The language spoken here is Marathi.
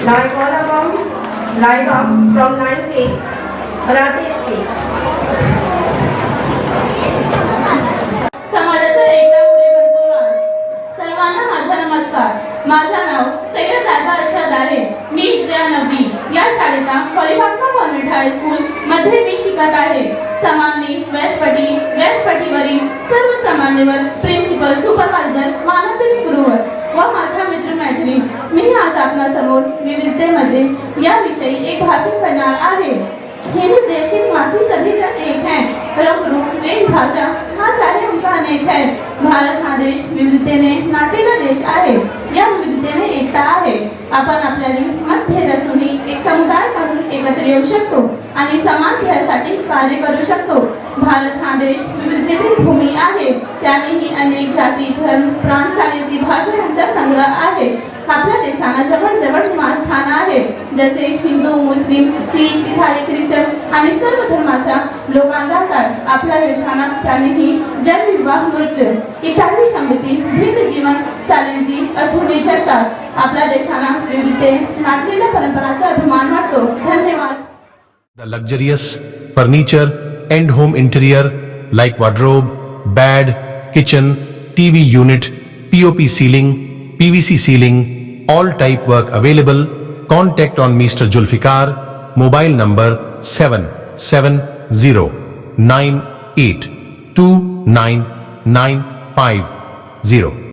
Now I call upon Laiba from 9th A, Marathi speech. समाजाच्या एकतामुळे बनतो राज. सर्वांना माझा नमस्कार. माझं नाव सय्यद दादा अशफाक आहे. मी इयत्ता 9वी या शाळेला हॉलीबागमा कॉन्व्हेंट हायस्कूल मध्ये मी शिकत आहे. सामान्य व्यासपीठावरील सर्व सामान्यवर प्रिन्सिपल, सुपरवायझर, माननीय गुरुवर व माझा मित्र मैत्रीण, मी आज आपणासमोर विविधतेमध्ये याविषयी एक भाषण करणार आहे. हिंदी देश के निवासी सभी का एक है. रंग रूप वेश भाषा हा चाहे उनका अनेक है. भारत हा देश विविधतेने नाटेला देश आहे. या विविधतेने एकता आहे. आपण आपल्याला मतभेद असूनही एक समुदाय म्हणून एकत्र येऊ शकतो आणि समान ध्येयासाठी कार्य करू शकतो. भारत हा देश विविधतेतील भूमी आहे. त्यानेही अनेक जाती, धर्म, प्रांत, चालीरीती, भाषा यांचा संग्रह आहे. आपल्या देशाला जवळ निवास स्थान आहे. जसे हिंदू, मुस्लिम, शीख, इसाई, ख्रिश्चन आणि सर्व धर्माच्या लोकांना राहतात. आपल्या देशाला त्यानेही जन्मविवाह, मृत्यू इत्यादी समृद्धी, भिन्न जीवन चालीरीती असूनही जगतात. आपल्या देशाला विविधते नाटलेल्या परंपराचा अभिमान वाटतो. धन्यवाद. The luxurious furniture and home interior like wardrobe, bed, kitchen, TV unit, POP ceiling, PVC ceiling, all type work available. Contact on Mr. Zulfikar, mobile number 7709829950.